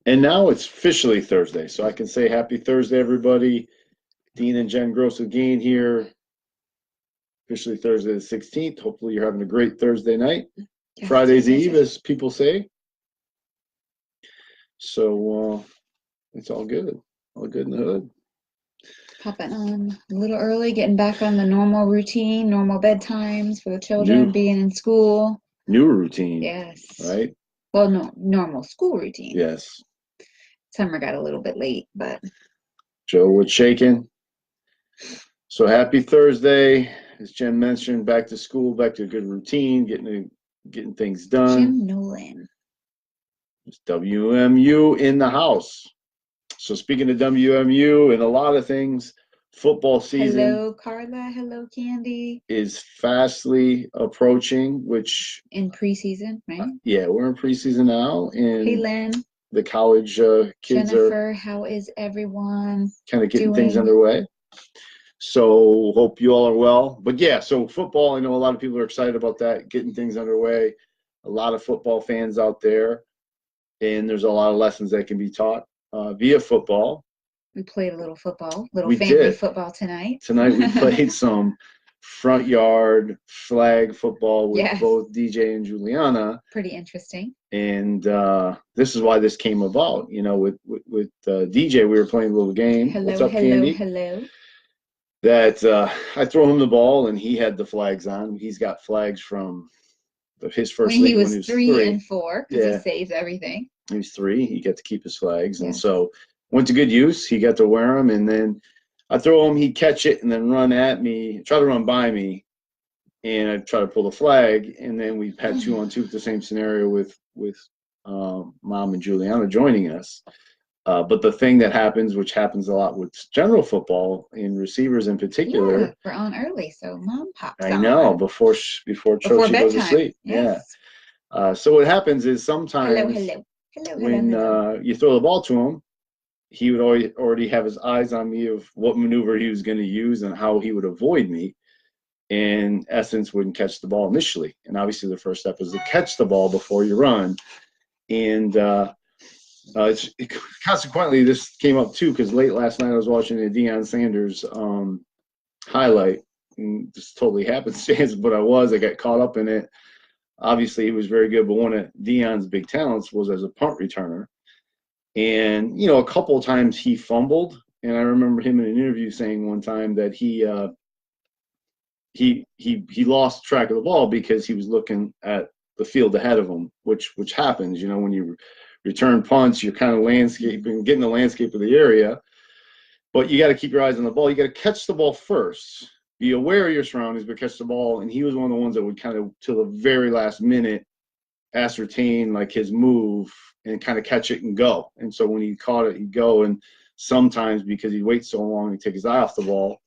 And now it's officially Thursday, so I can say happy Thursday, everybody. Dean and Jen Gross again here. Officially Thursday the 16th. Hopefully you're having a great Thursday night. Yes, Friday's yes, Eve, yes. as people say. So it's all good. All good in the hood. Popping on a little early, getting back on the normal routine, normal bedtimes for the children, New being in school. new routine, Yes. right? Well, no, normal school routine. Yes. Summer got a little bit late, but Joe was shaking. So happy Thursday. As Jen mentioned, back to school, back to a good routine, getting things done. Jim Nolan. It's WMU in the house. So speaking of WMU and a lot of things, football season Hello, Carla. Hello, Candy. is fastly approaching, which, In preseason, right? yeah, we're in preseason now, Hey, and Len. the college kids are Jennifer, how is everyone kind of getting things doing? underway. So hope you all are well. But yeah, so football, I know a lot of people are excited about that, getting things underway. A lot of football fans out there, and there's a lot of lessons that can be taught via football. We played a little football, little We family did. football tonight. Tonight we played some front yard flag football with Yes, both DJ and Juliana, pretty interesting. and this is why this came about. You know, with DJ, we were playing a little game. What's Hello, up, hello, Candy? hello. That I throw him the ball, and he had the flags on. He's got flags from his When first he league when he was was three three. and four, because he Yeah, saves everything. he was three. He got to keep his flags, and Yes. so went to good use. He got to wear them, and then I throw him, he'd catch it, and then run at me, try to run by me, and I'd try to pull the flag, and then we had 2-on-2 with the same scenario with Mom and Juliana joining us. But the thing that happens, which happens a lot with general football and receivers in particular, Yeah, we're on early, so mom pops I know on before before Chochi goes to bedtime. sleep. Yeah. Yes. So what happens is Hello, sometimes hello, hello, hello, when hello. you throw the ball to him, he would already have his eyes on me of what maneuver he was going to use and how he would avoid me. In essence, wouldn't catch the ball initially. And obviously, the first step is to catch the ball before you run. And consequently, this came up too because late last night I was watching a Deion Sanders highlight. And this totally happenstance, but I got caught up in it. Obviously, he was very good, but one of Deion's big talents was as a punt returner. And you know, a couple of times he fumbled, and I remember him in an interview saying one time that he lost track of the ball because he was looking at the field ahead of him, which happens. You know, when you return punts, you're kind of landscaping, getting the landscape of the area, but you got to keep your eyes on the ball. You got to catch the ball first. Be aware of your surroundings, but catch the ball. And he was one of the ones that would kind of, to the very last minute, ascertain like his move and kind of catch it and go. And so when he caught it, he'd go. And sometimes because he'd wait so long, he'd take his eye off the ball,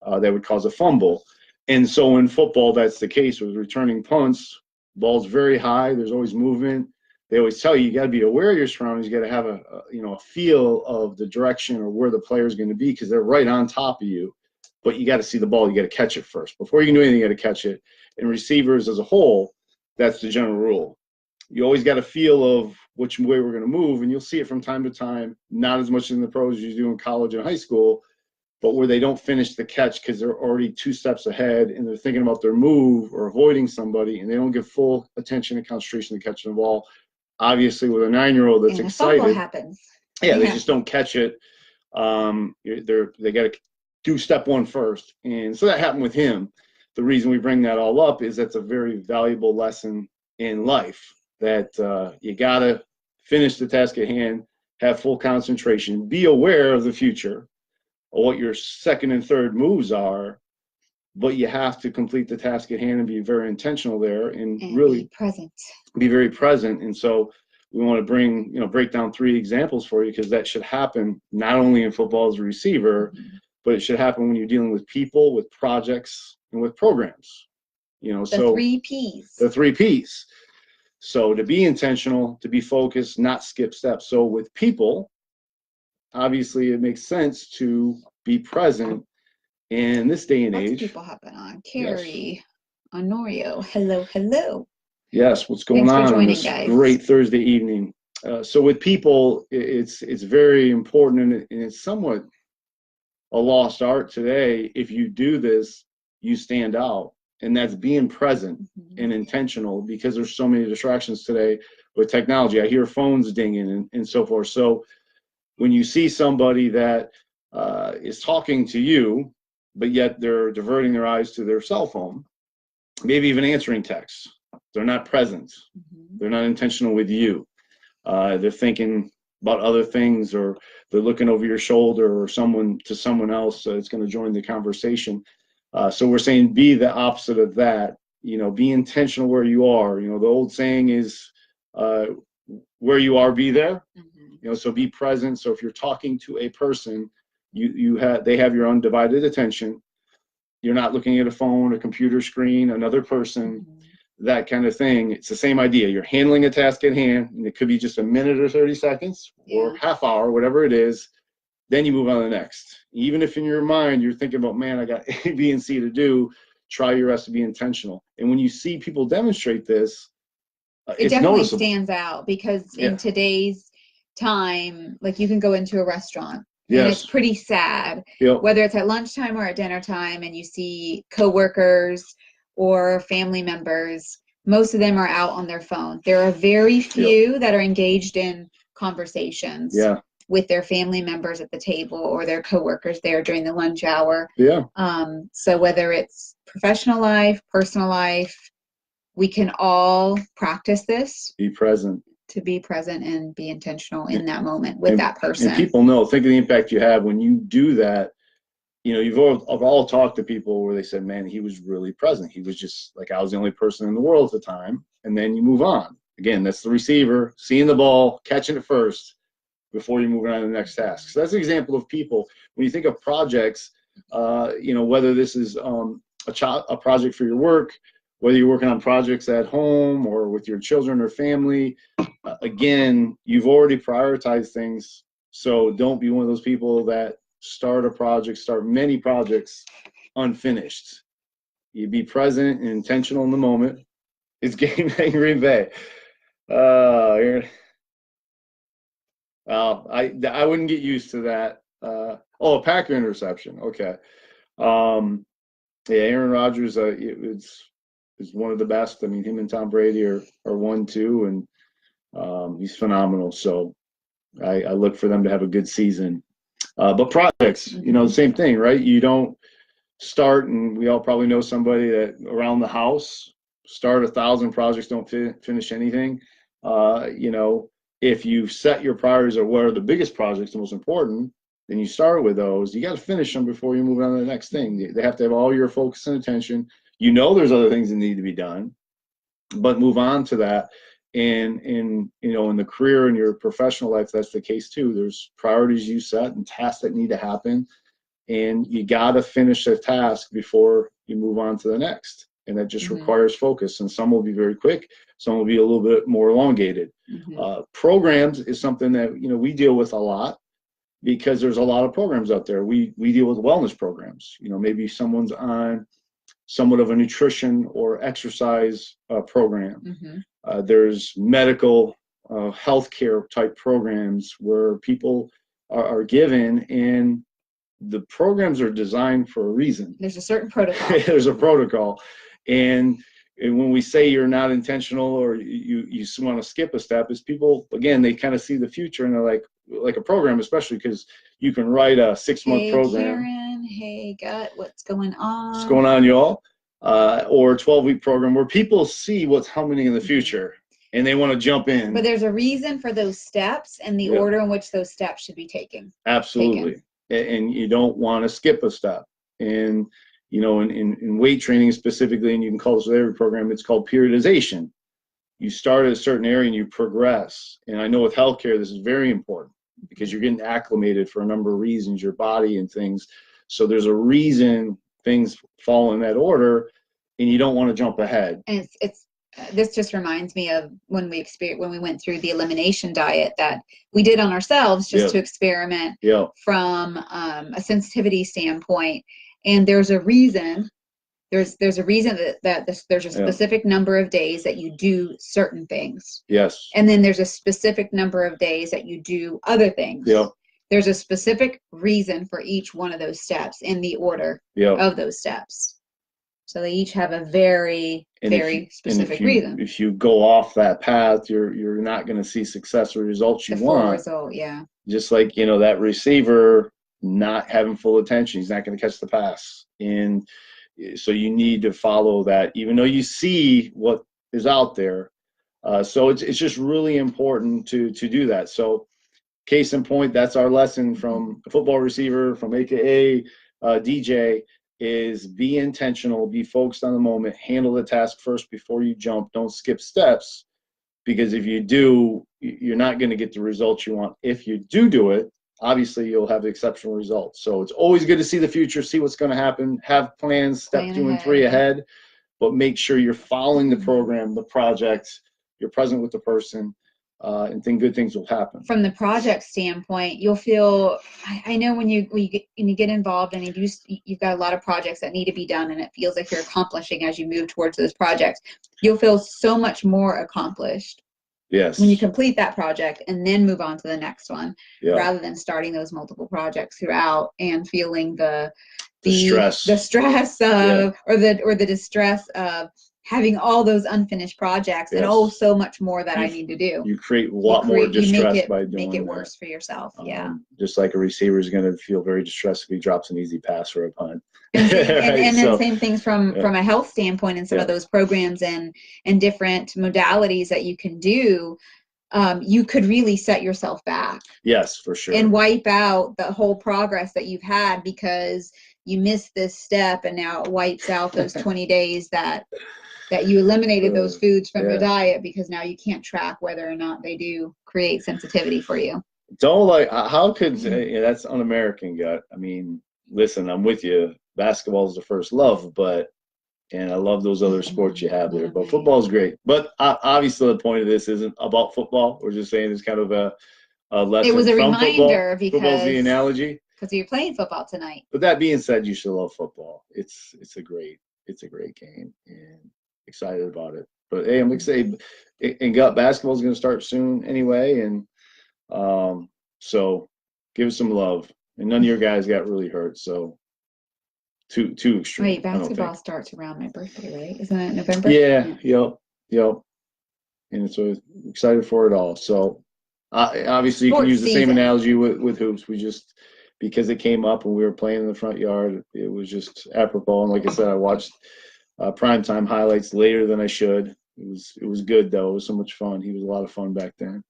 that would cause a fumble. And so in football, that's the case with returning punts. Ball's very high. There's always movement. They always tell you got to be aware of your surroundings. You got to have a feel of the direction or where the player is going to be because they're right on top of you. But you got to see the ball. You got to catch it first before you can do anything. You got to catch it. And receivers as a whole, that's the general rule. You always got a feel of which way we're going to move, and you'll see it from time to time. Not as much in the pros as you do in college and high school, but where they don't finish the catch because they're already 2 steps ahead and they're thinking about their move or avoiding somebody, and they don't give full attention and concentration to catching the ball. Obviously, with a 9-year-old that's And a fumble excited, happens. yeah, they just don't catch it. They got to do step one first, and so that happened with him. The reason we bring that all up is that's a very valuable lesson in life that you got to finish the task at hand, have full concentration, be aware of the future, or what your second and third moves are, but you have to complete the task at hand and be very intentional there and really be present. be very present. And so we want to break down 3 examples for you because that should happen not only in football as a receiver, but it should happen when you're dealing with people, with projects, and with programs. The 3 Ps. The 3 Ps. So to be intentional, to be focused, not skip steps. So with people, obviously it makes sense to be present in this day and Lots of age. people hopping on. Carrie, Honorio, hello, hello. Yes, what's going Thanks for on joining, this guys. great Thursday evening? So with people, it's very important, and it's somewhat a lost art today. If you do this, you stand out, and that's being present and intentional, because there's so many distractions today with technology. I hear phones dinging and so forth. So when you see somebody that is talking to you, but yet they're diverting their eyes to their cell phone, maybe even answering texts, they're not present. They're not intentional with you. They're thinking about other things, or they're looking over your shoulder, or someone else that's going to join the conversation. So we're saying be the opposite of that. Be intentional where you are. The old saying is, where you are, be there. So be present. So if you're talking to a person, they have your undivided attention. You're not looking at a phone, a computer screen, another person, that kind of thing. It's the same idea. You're handling a task at hand, and it could be just a minute or 30 seconds or half hour, whatever it is. Then you move on to the next. Even if in your mind you're thinking about, man, I got A, B, and C to do, try your best to be intentional. And when you see people demonstrate this, it it's definitely noticeable. stands out, because in today's time, like, you can go into a restaurant Yes. and it's pretty sad, whether it's at lunchtime or at dinner time, and you see coworkers or family members, most of them are out on their phone. There are very few that are engaged in conversations with their family members at the table, or their coworkers there during the lunch hour. So whether it's professional life, personal life, we can all practice this. Be present. To be present and be intentional in that moment with that person. And people know, think of the impact you have when you do that. You've all talked to people where they said, man, he was really present. He was just like, I was the only person in the world at the time. And then you move on. Again, that's the receiver, seeing the ball, catching it first before you move on to the next task. So that's an example of people. When you think of projects, whether this is a project for your work, whether you're working on projects at home or with your children or family, again, you've already prioritized things. So don't be one of those people that start many projects unfinished. You be present and intentional in the moment. It's game day in Green Bay. I wouldn't get used to that. A Packer interception. Okay. Aaron Rodgers is one of the best. I mean, him and Tom Brady are 1-2, and he's phenomenal. So I look for them to have a good season. But projects, the same thing, right? You don't start, and we all probably know somebody that around the house start 1,000 projects, don't finish anything. If you set your priorities of what are the biggest projects, the most important, then you start with those. You got to finish them before you move on to the next thing. They have to have all your focus and attention. There's other things that need to be done, but move on to that. And in the career and your professional life, that's the case too. There's priorities you set and tasks that need to happen, and you got to finish a task before you move on to the next. And that just requires focus. And some will be very quick, some will be a little bit more elongated. Programs is something that we deal with a lot, because there's a lot of programs out there. We deal with wellness programs. Maybe someone's on somewhat of a nutrition or exercise program. There's medical healthcare type programs where people are given, and the programs are designed for a reason. There's a certain protocol. There's a protocol. And when we say you're not intentional, or you want to skip a step, is people, again, they kind of see the future, and they're like a program, especially because you can write a 6-month program. Karen, hey, gut, what's going on? What's going on, y'all? Or a 12-week program where people see what's coming in the future, and they want to jump in. But there's a reason for those steps and the order in which those steps should be taken. Absolutely. And you don't want to skip a step. And in weight training specifically, and you can call this with every program, it's called periodization. You start at a certain area and you progress. And I know with healthcare, this is very important, because you're getting acclimated for a number of reasons, your body and things. So there's a reason things fall in that order, and you don't want to jump ahead. And this just reminds me of when we went through the elimination diet that we did on ourselves, just to experiment from a sensitivity standpoint. And there's a reason There's a reason there's a specific number of days that you do certain things. Yes. And then there's a specific number of days that you do other things. Yeah. There's a specific reason for each one of those steps in the order of those steps. So they each have a very specific reason. If you go off that path, you're not going to see success or results you want. Full result, yeah. Just like, that receiver not having full attention, he's not going to catch the pass. And so you need to follow that, even though you see what is out there. So it's just really important to do that. So case in point, that's our lesson from a football receiver, from AKA DJ, is be intentional, be focused on the moment, handle the task first before you jump. Don't skip steps, because if you do, you're not going to get the results you want. If you do it, obviously you'll have exceptional results. So it's always good to see the future, see what's going to happen, have plans, step 2 and 3 ahead, but make sure you're following the program, the project, you're present with the person, and good things will happen. From the project standpoint, you'll feel, I know when you get involved and you've got a lot of projects that need to be done, and it feels like you're accomplishing as you move towards those projects, you'll feel so much more accomplished. Yes. When you complete that project and then move on to the next one, rather than starting those multiple projects throughout and feeling the stress of, or the distress of having all those unfinished projects and so much more that I need to do. You create a lot more distress by doing make it worse for yourself. Just like a receiver is going to feel very distressed if he drops an easy pass or a punt. And then same things from a health standpoint, and some of those programs and different modalities that you can do. You could really set yourself back. Yes, for sure. And wipe out the whole progress that you've had because you missed this step, and now it wipes out those 20 days that you eliminated those foods from your diet, because now you can't track whether or not they do create sensitivity for you. How could, that's un-American, gut. I mean, listen, I'm with you. Basketball is the first love, and I love those other sports you have there, but football is great. But obviously the point of this isn't about football. We're just saying it's kind of a lesson. It was a reminder football. because football's the analogy. Because you're playing football tonight. But that being said, you should love football. It's a great game, and excited about it. But hey, I'm excited. And basketball is going to start soon anyway, and so give us some love. And none of your guys got really hurt, so too extreme. Wait, basketball starts around my birthday, right? Isn't it November? Yeah. Yep. And so excited for it all. So obviously you can use the same analogy with hoops. We just, because it came up and we were playing in the front yard, it was just apropos. And like I said, I watched primetime highlights later than I should. It was good though. It was so much fun. He was a lot of fun back then.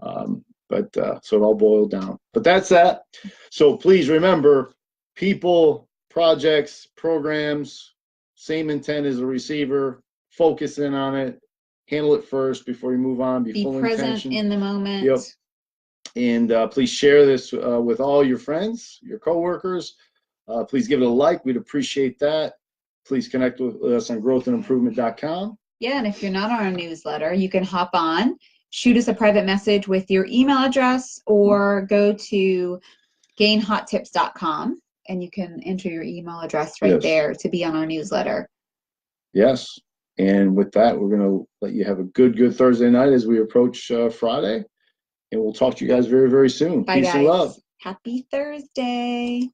So it all boiled down. But that's that. So please remember, people, projects, programs, same intent as a receiver. Focus in on it. Handle it first before you move on. Be full present intention. In the moment. Yep. And please share this with all your friends, your coworkers. Please give it a like. We'd appreciate that. Please connect with us on growthandimprovement.com. Yeah, and if you're not on our newsletter, you can hop on, shoot us a private message with your email address, or go to gainhottips.com and you can enter your email address right there to be on our newsletter. Yes. And with that, we're going to let you have a good Thursday night as we approach Friday. And we'll talk to you guys very, very soon. Bye, Peace guys. and love. Happy Thursday.